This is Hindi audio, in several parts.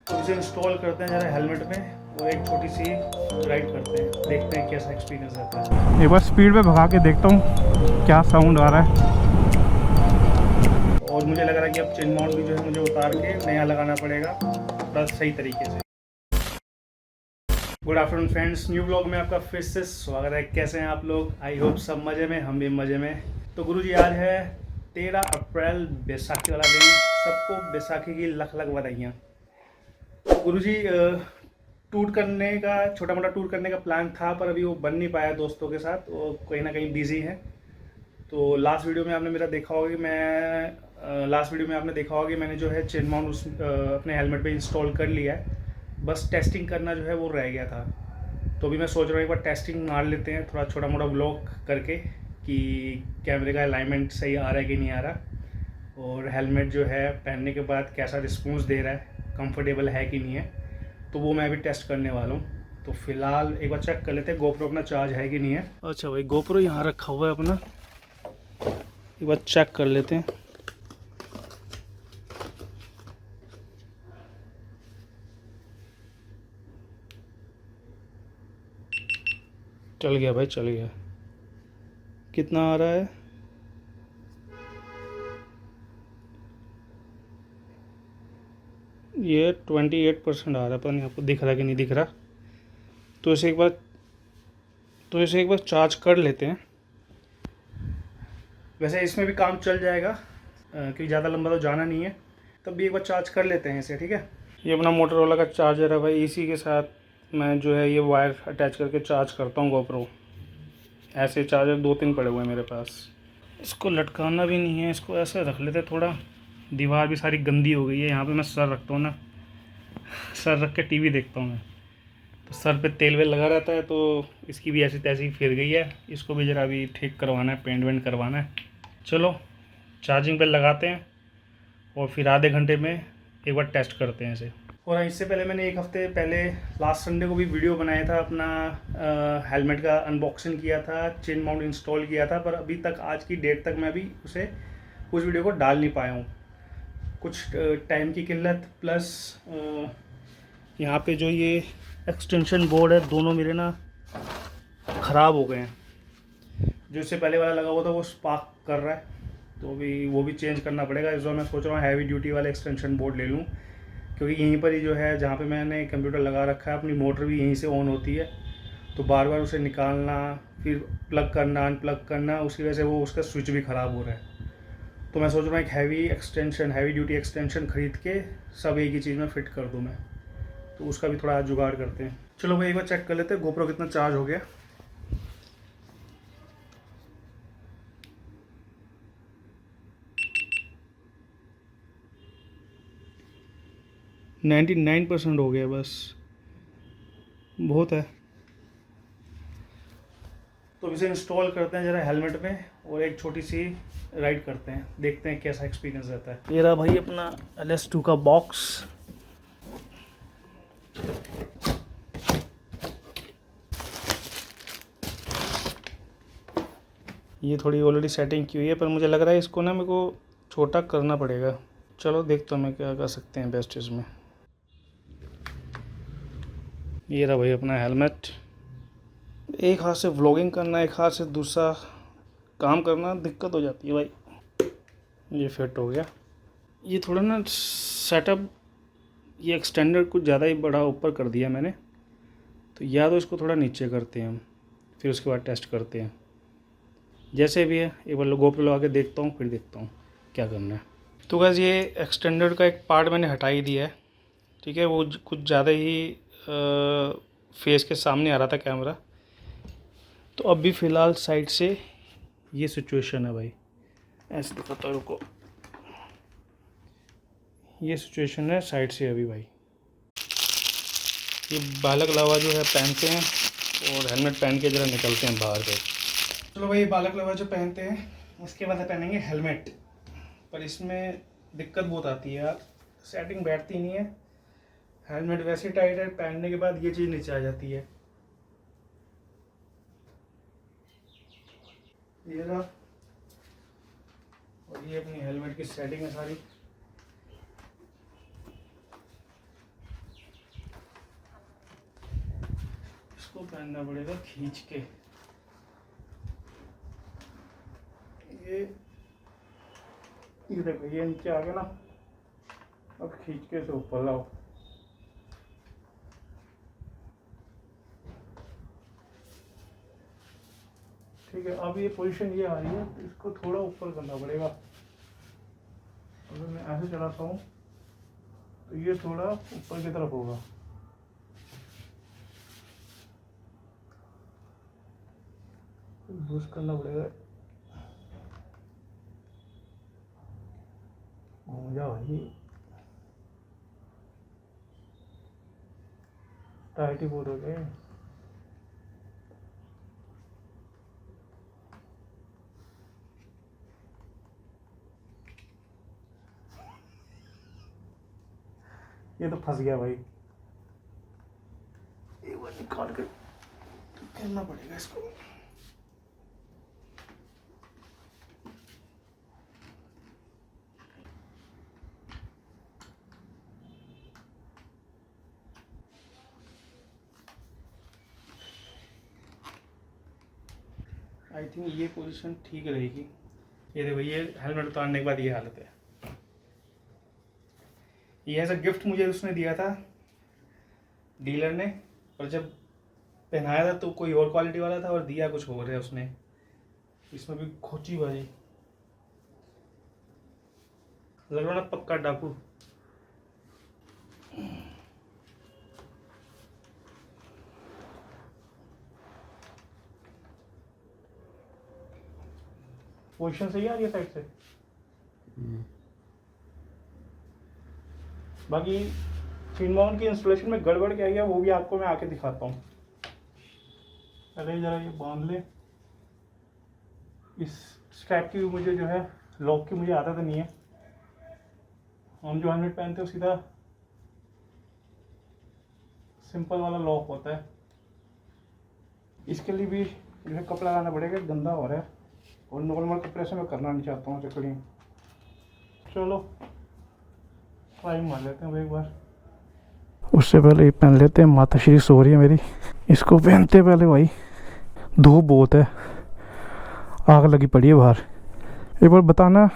तो इसे इंस्टॉल करते हैं ज़रा हेलमेट में और एक छोटी सी राइड करते हैं, देखते हैं कैसा एक्सपीरियंस आता है। एक बार स्पीड पे भगा के देखता हूँ क्या साउंड आ रहा है। और मुझे लग रहा है कि अब चेन माउंट भी जो है मुझे उतार के नया लगाना पड़ेगा थोड़ा सही तरीके से। Good afternoon friends, new blog में आपका फिर से स्वागत है। कैसे हैं आप लोग? आई होप सब मज़े में, हम भी मज़े में। तो गुरुजी आज है 13 अप्रैल, बैसाखी वाला दिन। सबको बैसाखी की लख लख बधाइयाँ। गुरुजी टूर करने का, छोटा मोटा टूर करने का प्लान था, पर अभी वो बन नहीं पाया दोस्तों के साथ, वो कहीं ना कहीं बिजी हैं। तो लास्ट वीडियो में आपने मेरा देखा होगा कि मैंने जो है चेन माउंट अपने हेलमेट पे इंस्टॉल कर लिया है। बस टेस्टिंग करना जो है वो रह गया था। तो अभी मैं सोच रहा हूँ एक बार टेस्टिंग मार लेते हैं, थोड़ा छोटा मोटा व्लॉग करके कि कैमरे का अलाइनमेंट सही आ रहा है कि नहीं आ रहा, और हेलमेट जो है पहनने के बाद कैसा रिस्पॉन्स दे रहा है, कंफर्टेबल है कि नहीं है। तो वो मैं अभी टेस्ट करने वाला हूँ। तो फिलहाल एक बार चेक कर लेते हैं गोप्रो अपना चार्ज है कि नहीं है। अच्छा भाई, गोप्रो यहाँ रखा हुआ है अपना, एक बार चेक कर लेते हैं। चल गया भाई, चल गया। कितना आ रहा है? ये 28% आ रहा है, पता नहीं आपको दिख रहा है कि नहीं दिख रहा। तो इसे एक बार चार्ज कर लेते हैं। वैसे इसमें भी काम चल जाएगा क्योंकि ज़्यादा लंबा तो जाना नहीं है। तब भी एक बार चार्ज कर लेते हैं इसे, ठीक है। ये अपना मोटरोला का चार्जर है भाई, इसी के साथ मैं जो है ये वायर अटैच करके चार्ज करता हूँ गोप्रो। ऐसे चार्जर 2-3 पड़े हुए हैं मेरे पास। इसको लटकाना भी नहीं है, इसको ऐसे रख लेते थोड़ा। दीवार भी सारी गंदी हो गई है, यहाँ पे मैं सर रखता हूँ ना, सर रख के टीवी देखता हूँ मैं, तो सर पे तेल वेल लगा रहता है, तो इसकी भी ऐसी तैसी फिर गई है। इसको भी ज़रा अभी ठीक करवाना है, पेंट वेंट करवाना है। चलो चार्जिंग पे लगाते हैं और फिर आधे घंटे में एक बार टेस्ट करते हैं इसे। और इससे पहले मैंने एक हफ्ते पहले लास्ट संडे को भी वीडियो बनाया था, अपना हेलमेट का अनबॉक्सिंग किया था, चेन माउंट इंस्टॉल किया था, पर अभी तक आज की डेट तक मैं अभी उस वीडियो को डाल नहीं पाया हूँ। कुछ टाइम की किल्लत प्लस यहाँ पे जो ये एक्सटेंशन बोर्ड है, दोनों मेरे ना ख़राब हो गए हैं। जो इससे पहले वाला लगा हुआ था वो स्पार्क कर रहा है, तो अभी वो भी चेंज करना पड़ेगा। इस बार मैं सोच रहा हूँ हैवी ड्यूटी वाले एक्सटेंशन बोर्ड ले लूँ, क्योंकि यहीं पर ही जो है जहाँ पे मैंने कंप्यूटर लगा रखा है, अपनी मोटर भी यहीं से ऑन होती है, तो बार बार उसे निकालना, फिर प्लग करना, अनप्लग करना, उसकी वजह से वो उसका स्विच भी ख़राब हो रहा है। तो मैं सोच रहा हूँ एक हैवी ड्यूटी एक्सटेंशन ख़रीद के सब एक ही चीज़ में फ़िट कर दूँ मैं। तो उसका भी थोड़ा जुगाड़ करते हैं। चलो भाई एक बार चेक कर लेते हैं गोप्रो कितना चार्ज हो गया। नाइन्टी 99% हो गया, बस बहुत है। तो इसे इंस्टॉल करते हैं ज़रा हेलमेट में और एक छोटी सी राइड करते हैं, देखते हैं कैसा एक्सपीरियंस रहता है। ये रहा भाई अपना LS2 का बॉक्स। ये थोड़ी ऑलरेडी सेटिंग की हुई है, पर मुझे लग रहा है इसको ना मेरे को छोटा करना पड़ेगा। चलो देखता हूँ मैं क्या कर सकते हैं बेस्ट इसमें। ये रहा भाई अपना हेलमेट। एक हाथ से व्लॉगिंग करना, एक हाथ से दूसरा काम करना दिक्कत हो जाती है भाई। ये फिट हो गया। ये थोड़ा ना सेटअप, ये एक्सटेंडर कुछ ज़्यादा ही बड़ा ऊपर कर दिया मैंने, तो या तो इसको थोड़ा नीचे करते हैं हम, फिर उसके बाद टेस्ट करते हैं। जैसे भी है एक बार गोप्रो लगा के देखता हूँ, फिर देखता हूँ क्या करना है। तो गैस ये एक्सटेंडर का एक पार्ट मैंने हटा ही दिया है, ठीक है। वो कुछ ज़्यादा ही फेस के सामने आ रहा था कैमरा, तो अभी फ़िलहाल साइड से ये सिचुएशन है भाई। ऐसे दिखाता हूँ, रुको। ये सिचुएशन है साइड से अभी भाई। ये बालक लावा जो है पहनते हैं और हेलमेट पहन के ज़रा निकलते हैं बाहर पे। चलो भाई, बालक लावा जो पहनते हैं, उसके बाद पहनेंगे हेलमेट। पर इसमें दिक्कत बहुत आती है यार, सेटिंग बैठती नहीं है। हेलमेट वैसे टाइट है, पहनने के बाद ये चीज़ नीचे आ जाती है। ये रहा, और ये अपनी हेलमेट की सेटिंग है सारी। इसको पहनना पड़ेगा खींच के। ये देखो ये नीचे आ गया ना, अब खींच के से ऊपर लाओ। ठीक है, अब ये पोजीशन ये आ रही है, तो इसको थोड़ा ऊपर करना पड़ेगा। अगर मैं ऐसे चलाता हूँ तो ये थोड़ा ऊपर की तरफ होगा। बूस्ट करना पड़ेगा। घूम जा भाई, टाइट ही बहुत हो गए। ये तो फंस गया भाई, एक बार निकाल कर करना पड़ेगा इसको। आई थिंक ये पोजीशन ठीक रहेगी। ये देखो, ये हेलमेट उतारने के बाद ये हालत है। ये ऐसा गिफ्ट मुझे उसने दिया था डीलर ने, और जब पहनाया था तो कोई और क्वालिटी वाला था और दिया कुछ और है उसने। इसमें भी खोची बाजी लग रहा ना, पक्का डाकू। पोजीशन सही आ रही है साइड से। बाकी चेन माउंट की इंस्टॉलेशन में गड़बड़ क्या गया वो भी आपको मैं आके दिखाता हूँ। पहले जरा ये बांध ले। इस स्ट्रैप की भी मुझे जो है लॉक की मुझे आदत नहीं है। हम जो हेलमेट पहनते हैं सीधा सिंपल वाला लॉक होता है। इसके लिए भी जो है कपड़ा लगाना पड़ेगा, गंदा हो रहा है और नॉर्मल कपड़े से मैं करना नहीं चाहता हूँ चकड़ी। चलो ट्राई मार लेते हैं एक बार। उससे पहले ये पहन लेते हैं। माता श्री सो रही है मेरी, इसको पहनते पहले भाई धूप बहुत है, आग लगी पड़ी है बाहर। एक बार बताना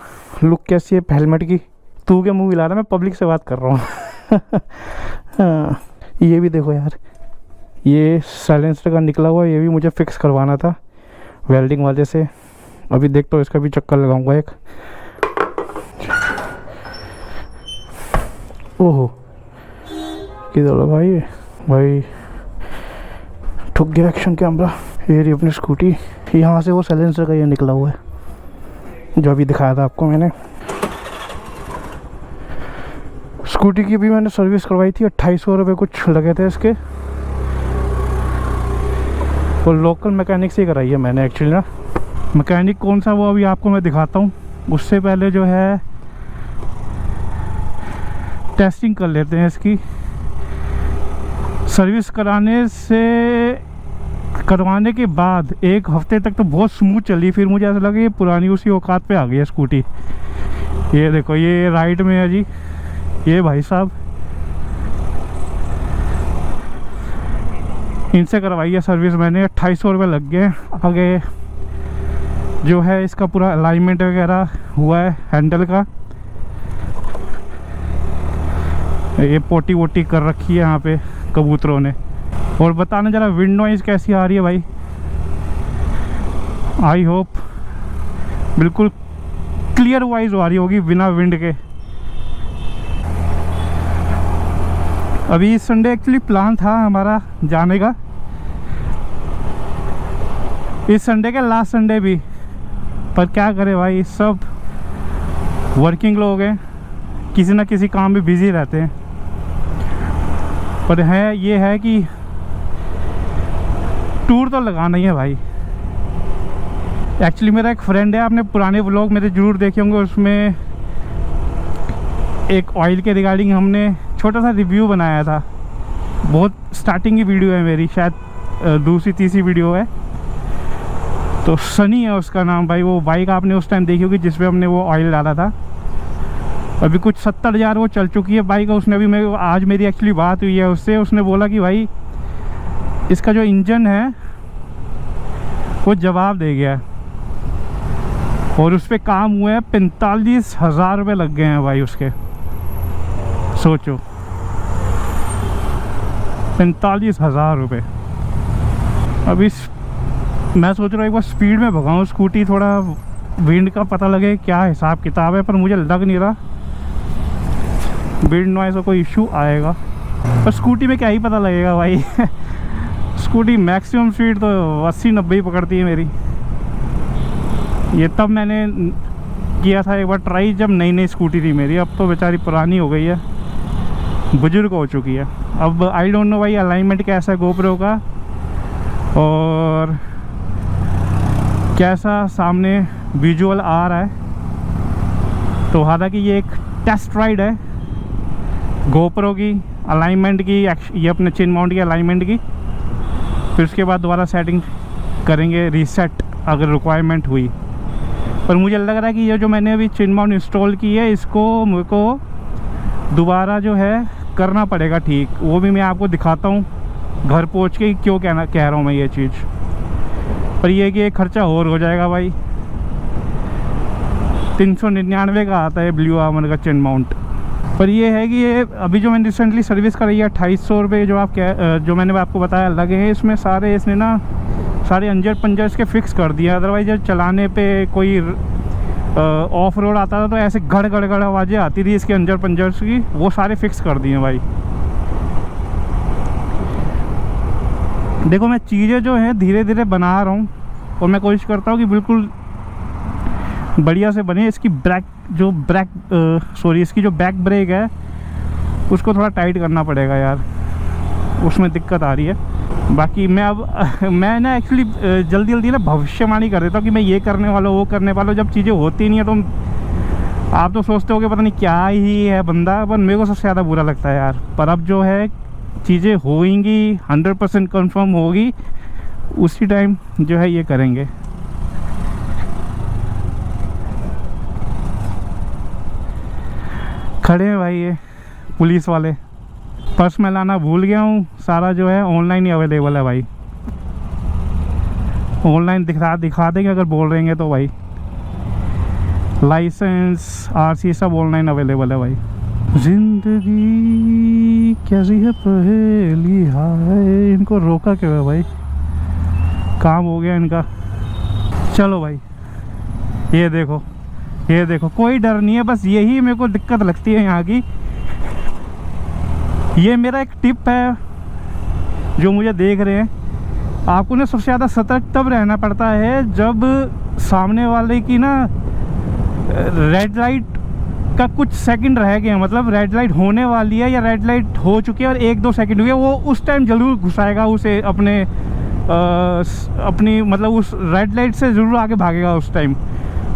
लुक कैसी है हेलमेट की। तू क्या मुंह हिला रहा है, मैं पब्लिक से बात कर रहा हूँ। हाँ, ये भी देखो यार, ये साइलेंसर का निकला हुआ, ये भी मुझे फिक्स करवाना था वेल्डिंग वाले से। अभी देखता हूँ इसका भी चक्कर लगाऊंगा एक। ओहो किधर लगा ये भाई, ठुक गया एक्शन कैमरा। ये रही अपनी स्कूटी, यहाँ से वो साइलेंसर का ये निकला हुआ है जो अभी दिखाया था आपको मैंने। स्कूटी की भी मैंने सर्विस करवाई थी, 2800 रुपये कुछ लगे थे इसके। और लोकल मैकेनिक से ही कराई है मैंने एक्चुअली ना। मैकेनिक कौन सा वो अभी आपको मैं दिखाता हूँ। उससे पहले जो है टेस्टिंग कर लेते हैं इसकी। सर्विस करवाने के बाद एक हफ्ते तक तो बहुत स्मूथ चली, फिर मुझे ऐसा लगा ये पुरानी उसी औकात पे आ गई है स्कूटी। ये देखो ये राइट में है जी, ये भाई साहब इनसे करवाई है सर्विस मैंने। 2800 रुपये लग गए। आगे जो है इसका पूरा अलाइनमेंट वगैरह हुआ है हैंडल का। ये पोटी वोटी कर रखी है यहाँ पे कबूतरों ने। और बताना जरा विंड नॉइज़ कैसी आ रही है भाई। आई होप बिल्कुल क्लियर वाइज आ रही होगी बिना विंड के। अभी इस संडे एक्चुअली प्लान था हमारा जाने का, इस संडे के लास्ट संडे भी, पर क्या करें भाई सब वर्किंग लोग हैं, किसी ना किसी काम में बिजी रहते हैं। पर है ये है कि टूर तो लगाना ही है भाई। एक्चुअली मेरा एक फ्रेंड है, आपने पुराने व्लॉग मेरे ज़रूर देखे होंगे, उसमें एक ऑयल के रिगार्डिंग हमने छोटा सा रिव्यू बनाया था। बहुत स्टार्टिंग की वीडियो है मेरी, शायद दूसरी तीसरी वीडियो है। तो सनी है उसका नाम भाई। वो बाइक आपने उस टाइम देखी होगी जिसमें हमने वो ऑयल डाला था। अभी कुछ 70,000 वो चल चुकी है बाइक। उसने अभी आज मेरी एक्चुअली बात हुई है उससे, उसने बोला कि भाई इसका जो इंजन है वो जवाब दे गया है। और उस पर काम हुए हैं 45,000 रुपये लग गए हैं भाई उसके। सोचो 45,000 रुपये। अब इस मैं सोच रहा हूँ एक बार स्पीड में भगाऊँ स्कूटी, थोड़ा विंड का पता लगे क्या हिसाब किताब है, पर मुझे लग नहीं रहा विंड नॉइज़ का कोई इशू आएगा। पर स्कूटी में क्या ही पता लगेगा भाई स्कूटी मैक्सिमम स्पीड तो 80-90 ही पकड़ती है मेरी। ये तब मैंने किया था एक बार ट्राई जब नई नई स्कूटी थी मेरी, अब तो बेचारी पुरानी हो गई है, बुजुर्ग हो चुकी है। अब आई डोंट नो भाई अलाइनमेंट कैसा है GoPro का और कैसा सामने विजुअल आ रहा है। तो हालांकि ये एक टेस्ट राइड है GoPro की अलाइनमेंट की, ये अपने चिन माउंट की अलाइनमेंट की, फिर उसके बाद दोबारा सेटिंग करेंगे रीसेट अगर रिक्वायरमेंट हुई। पर मुझे लग रहा है कि ये जो मैंने अभी चिन माउंट इंस्टॉल की है इसको मेरे को दोबारा जो है करना पड़ेगा ठीक। वो भी मैं आपको दिखाता हूँ घर पहुँच के क्यों कह रहा हूँ मैं ये चीज़। पर ये कि एक खर्चा और हो जाएगा भाई, 399 का आता है ब्लू आर्मर का चिन माउंट। पर ये है कि ये अभी जो मैंने रिसेंटली सर्विस कराई है 2800 रुपये जो जो मैंने आपको बताया लगे हैं, इसमें सारे इसने ना सारे अंजर पंजर इसके फिक्स कर दिए। अदरवाइज जब चलाने पे कोई ऑफ रोड आता था तो ऐसे गड़ गड़ गड़ आवाज़ें आती थी इसके अंजर पंजर्स की, वो सारे फिक्स कर दिए भाई। देखो मैं चीज़ें जो हैं धीरे धीरे बना रहा हूँ और मैं कोशिश करता हूँ कि बिल्कुल बढ़िया से बने। इसकी इसकी जो बैक ब्रेक है उसको थोड़ा टाइट करना पड़ेगा यार, उसमें दिक्कत आ रही है। बाकी मैं ना एक्चुअली जल्दी ना भविष्यवाणी कर देता हूँ कि मैं ये करने वाला हूँ वो करने वाला हूँ। जब चीज़ें होती नहीं है तो आप तो सोचते हो कि पता नहीं क्या ही है बंदा, पर मेरे को सबसे ज़्यादा बुरा लगता है यार। पर अब जो है चीज़ें होंगी 100% कंफर्म होगी, उसी टाइम जो है ये करेंगे। खड़े हैं भाई ये पुलिस वाले, पर्स में लाना भूल गया हूँ, सारा जो है ऑनलाइन ही अवेलेबल है भाई। ऑनलाइन दिखा देंगे अगर बोल रहे हैं तो भाई, लाइसेंस RC सब ऑनलाइन अवेलेबल है भाई। जिंदगी कैसी है पहेली हाय, इनको रोका क्यों है भाई, काम हो गया इनका। चलो भाई ये देखो कोई डर नहीं है, बस यही मेरे को दिक्कत लगती है यहाँ की। ये मेरा एक टिप है जो मुझे देख रहे हैं, आपको ना सबसे ज़्यादा सतर्क तब रहना पड़ता है जब सामने वाले की ना रेड लाइट का कुछ सेकंड रह गए, मतलब रेड लाइट होने वाली है या रेड लाइट हो चुकी है और 1-2 सेकंड हुए, वो उस टाइम ज़रूर घुसाएगा उसे अपनी मतलब उस रेड लाइट से ज़रूर आगे भागेगा उस टाइम।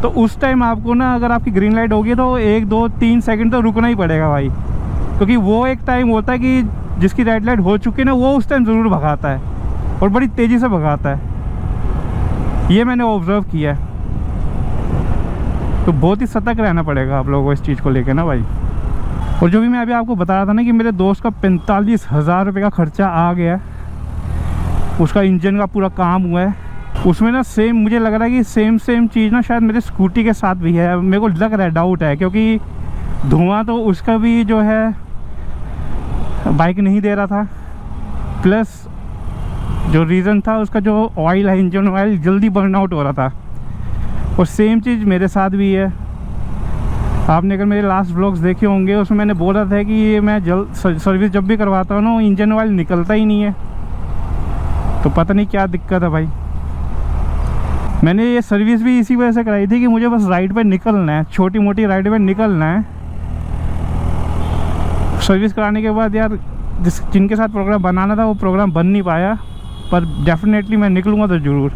तो उस टाइम आपको ना अगर आपकी ग्रीन लाइट होगी तो 1-2-3 सेकंड तो रुकना ही पड़ेगा भाई, क्योंकि वो एक टाइम होता है कि जिसकी रेड लाइट हो चुकी है ना वो उस टाइम ज़रूर भगाता है और बड़ी तेज़ी से भगाता है, ये मैंने ऑब्ज़र्व किया है। तो बहुत ही सतर्क रहना पड़ेगा आप लोगों को इस चीज़ को लेकर ना भाई। और जो भी मैं अभी आपको बता रहा था ना कि मेरे दोस्त का 45,000 रुपये का खर्चा आ गया, उसका इंजन का पूरा काम हुआ है। उसमें ना सेम मुझे लग रहा है कि सेम चीज़ ना शायद मेरे स्कूटी के साथ भी है, मेरे को लग रहा है, डाउट है, क्योंकि धुआं तो उसका भी जो है बाइक नहीं दे रहा था, प्लस जो रीज़न था उसका जो ऑयल है इंजन ऑयल जल्दी बर्न आउट हो रहा था। और सेम चीज़ मेरे साथ भी है। आपने अगर मेरे लास्ट व्लॉग्स देखे होंगे उसमें मैंने बोला था कि ये मैं सर्विस जब भी करवाता हूँ ना इंजन ऑयल निकलता ही नहीं है, तो पता नहीं क्या दिक्कत है भाई। मैंने ये सर्विस भी इसी वजह से कराई थी कि मुझे बस राइड पे निकलना है, छोटी मोटी राइड पे निकलना है। सर्विस कराने के बाद यार जिनके साथ प्रोग्राम बनाना था वो प्रोग्राम बन नहीं पाया, पर डेफिनेटली मैं निकलूँगा तो ज़रूर,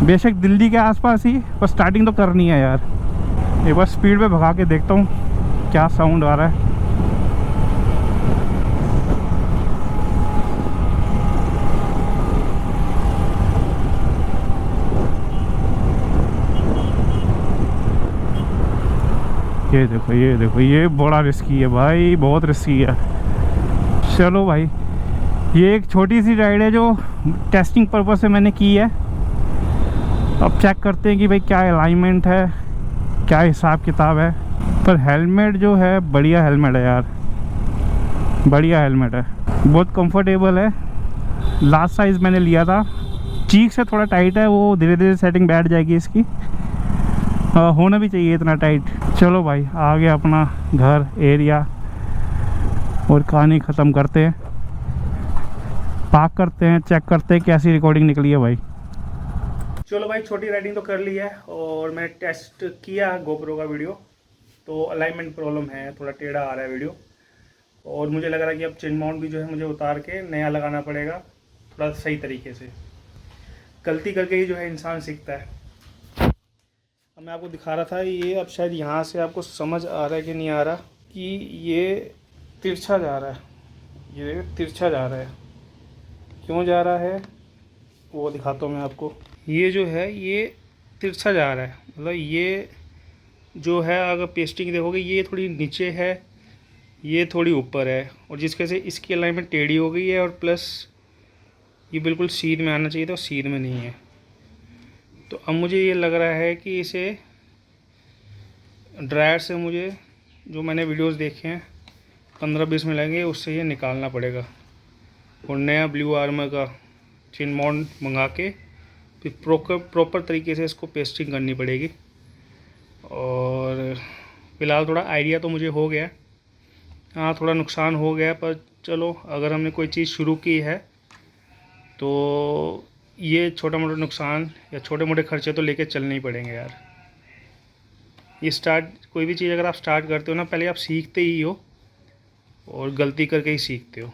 बेशक दिल्ली के आसपास ही, पर स्टार्टिंग तो करनी है यार। एक बार स्पीड पे भगा के देखता हूँ क्या साउंड आ रहा है। ये देखो ये बड़ा रिस्की है भाई, बहुत रिस्की है। चलो भाई ये एक छोटी सी राइड है जो टेस्टिंग पर्पस से मैंने की है। अब चेक करते हैं कि भाई क्या अलाइनमेंट है, क्या हिसाब किताब है। पर हेलमेट जो है बढ़िया हेलमेट है यार, बढ़िया हेलमेट है, बहुत कंफर्टेबल है। लास्ट साइज़ मैंने लिया था, चीक से थोड़ा टाइट है, वो धीरे धीरे सेटिंग बैठ जाएगी इसकी। होना भी चाहिए इतना टाइट। चलो भाई आ गया अपना घर एरिया और कहानी ख़त्म करते हैं, पार्क करते हैं, चेक करते हैं कैसी रिकॉर्डिंग निकली है भाई। चलो भाई छोटी राइडिंग तो कर ली है और मैंने टेस्ट किया गोप्रो का वीडियो, तो अलाइनमेंट प्रॉब्लम है, थोड़ा टेढ़ा आ रहा है वीडियो। और मुझे लग रहा है कि अब चिन माउंट भी जो है मुझे उतार के नया लगाना पड़ेगा थोड़ा सही तरीके से। गलती करके ही जो है इंसान सीखता है। अब मैं आपको दिखा रहा था ये, अब शायद यहाँ से आपको समझ आ रहा है कि नहीं आ रहा कि ये तिरछा जा रहा है, ये तिरछा जा रहा है। क्यों जा रहा है वो दिखाता हूँ मैं आपको। ये जो है ये तिरछा जा रहा है, मतलब ये जो है अगर पेस्टिंग देखोगे ये थोड़ी नीचे है, ये थोड़ी ऊपर है, और जिसके से इसकी अलाइनमेंट टेढ़ी हो गई है, और प्लस ये बिल्कुल सीध में आना चाहिए था, सीध में नहीं है। तो अब मुझे ये लग रहा है कि इसे ड्रायर से मुझे, जो मैंने वीडियोस देखे हैं 15-20 में लगेंगे, उससे ये निकालना पड़ेगा और नया ब्लू आर्मर का चिन माउंट मंगा के फिर प्रॉपर तरीके से इसको पेस्टिंग करनी पड़ेगी। और फ़िलहाल थोड़ा आइडिया तो मुझे हो गया, हाँ थोड़ा नुकसान हो गया, पर चलो अगर हमने कोई चीज़ शुरू की है तो ये छोटा मोटा नुकसान या छोटे मोटे खर्चे तो लेके चलने ही पड़ेंगे यार। ये कोई भी चीज़ अगर आप स्टार्ट करते हो ना, पहले आप सीखते ही हो और गलती करके ही सीखते हो।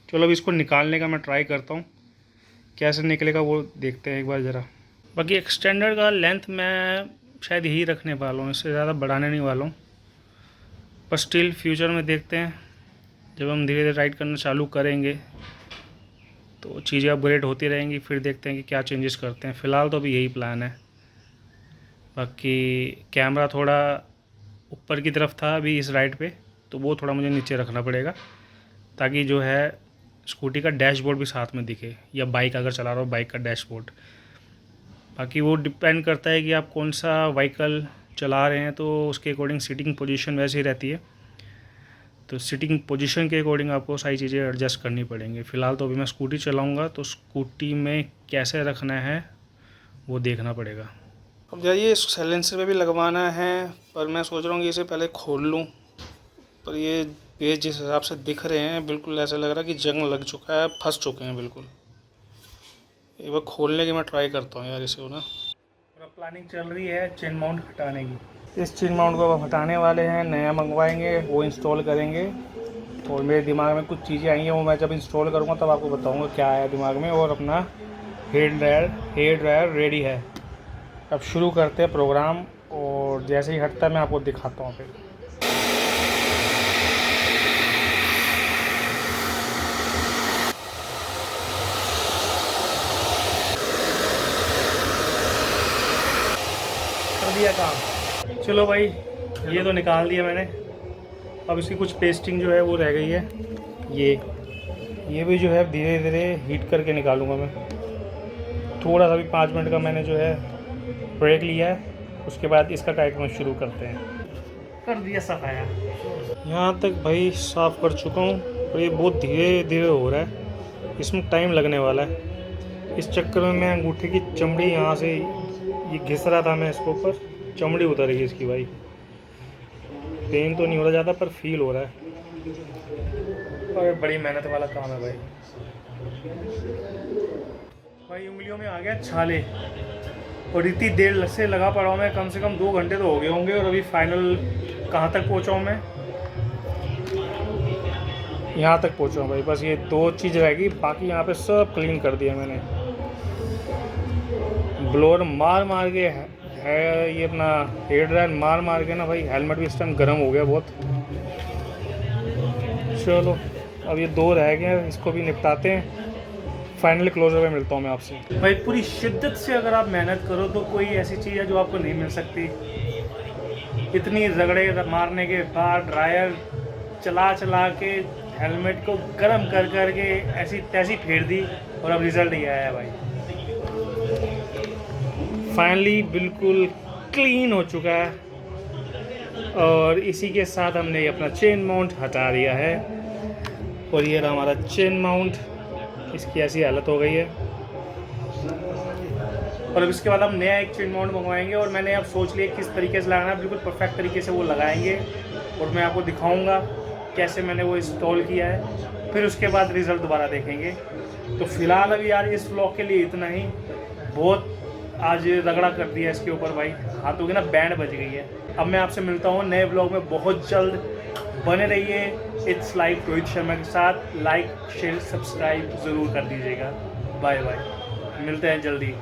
चलो अब इसको निकालने का मैं ट्राई करता हूँ, कैसे निकलेगा वो देखते हैं एक बार ज़रा। बाकी एक्सटेंडर का लेंथ मैं शायद यही रखने वाला हूँ, इससे ज़्यादा बढ़ाने नहीं वाला हूँ, पर स्टिल फ्यूचर में देखते हैं जब हम धीरे धीरे राइड करना चालू करेंगे तो चीज़ें अपग्रेड होती रहेंगी, फिर देखते हैं कि क्या चेंजेस करते हैं। फ़िलहाल तो अभी यही प्लान है। बाकी कैमरा थोड़ा ऊपर की तरफ था अभी इस राइड पे, तो वो थोड़ा मुझे नीचे रखना पड़ेगा ताकि जो है स्कूटी का डैशबोर्ड भी साथ में दिखे, या बाइक अगर चला रहा हो बाइक का डैशबोर्ड। बाकी वो डिपेंड करता है कि आप कौन सा व्हीकल चला रहे हैं, तो उसके अकॉर्डिंग सीटिंग पोजीशन वैसे ही रहती है, तो सीटिंग पोजीशन के अकॉर्डिंग आपको सारी चीज़ें एडजस्ट करनी पड़ेंगी। फ़िलहाल तो अभी मैं स्कूटी चलाऊंगा, तो स्कूटी में कैसे रखना है वो देखना पड़ेगा। अब जाइए साइलेंसर पे भी लगवाना है, पर मैं सोच रहा हूँ कि इसे पहले खोल लूँ, पर ये पेज जिस हिसाब से दिख रहे हैं बिल्कुल ऐसा लग रहा है कि जंग लग चुका है, फंस चुके हैं बिल्कुल। एक बार खोलने की मैं ट्राई करता हूँ यार इसे ना। और प्लानिंग चल रही है चेन माउंट हटाने की। इस चेन माउंट को हटाने वाले हैं, नया मंगवाएंगे, वो इंस्टॉल करेंगे। और मेरे दिमाग में कुछ चीज़ें आई हैं, वो मैं जब इंस्टॉल करूँगा तब आपको बताऊँगा क्या आया दिमाग में। और अपना हेयर ड्रायर रेडी है। अब शुरू करते हैं प्रोग्राम, और जैसे ही हटता है मैं आपको दिखाता हूँ फिर। कर दिया काम। चलो भाई ये तो निकाल दिया मैंने, अब इसकी कुछ पेस्टिंग जो है वो रह गई है। ये भी जो है धीरे धीरे हीट करके निकालूंगा मैं। थोड़ा सा भी 5 मिनट का मैंने जो है ब्रेक लिया है, उसके बाद इसका कार्यक्रम शुरू करते हैं। कर दिया सफाया, यहाँ तक भाई साफ़ कर चुका हूँ, पर ये बहुत धीरे धीरे हो रहा है, इसमें टाइम लगने वाला है। इस चक्कर में मैं अंगूठे की चमड़ी यहाँ से ये घिस रहा था, मैं इसके ऊपर चमड़ी उतर गई इसकी भाई। पेन तो नहीं हो रहा ज़्यादा, पर फील हो रहा है। और बड़ी मेहनत वाला काम है भाई। उंगलियों में आ गया छाले, और इतनी देर से लगा पड़ा हूँ मैं, कम से कम 2 घंटे तो हो गए होंगे। और अभी फाइनल कहाँ तक पहुँचा हूँ मैं, यहाँ तक पहुँचा हूँ भाई। बस ये 2 चीज़ रहेगी, बाकी यहाँ पे सब क्लीन कर दिया मैंने। ब्लोअर मार के है ये अपना हेयर ड्रायर मार के ना भाई, हेलमेट भी इस टाइम गर्म हो गया बहुत। चलो अब ये 2 रह गए हैं, इसको भी निपटाते हैं। फाइनली क्लोजर में मिलता हूँ मैं आपसे भाई। पूरी शिद्दत से अगर आप मेहनत करो तो कोई ऐसी चीज़ है जो आपको नहीं मिल सकती। इतनी रगड़े मारने के बाद ड्रायर चला चला के हेलमेट को गर्म कर कर के ऐसी तैसी फेर दी और अब रिज़ल्ट ये आया भाई। फाइनली बिल्कुल क्लीन हो चुका है और इसी के साथ हमने ये अपना चेन माउंट हटा दिया है और ये रहा हमारा चेन माउंट, इसकी ऐसी हालत हो गई है। और अब इसके बाद हम नया एक चेन माउंट मंगवाएंगे और मैंने अब सोच लिया किस तरीके से लगाना है, बिल्कुल परफेक्ट तरीके से वो लगाएंगे और मैं आपको दिखाऊंगा कैसे मैंने वो इंस्टॉल किया है, फिर उसके बाद रिज़ल्ट दोबारा देखेंगे। तो फ़िलहाल अभी यार इस व्लॉग के लिए इतना ही। बहुत आज रगड़ा कर दिया इसके ऊपर भाई, हाथों की ना बैंड बज गई है। अब मैं आपसे मिलता हूँ नए व्लॉग में बहुत जल्द। बने रहिए इट्स लाइफ रोहित शर्मा के साथ। लाइक शेयर सब्सक्राइब ज़रूर कर दीजिएगा। बाय बाय, मिलते हैं जल्दी।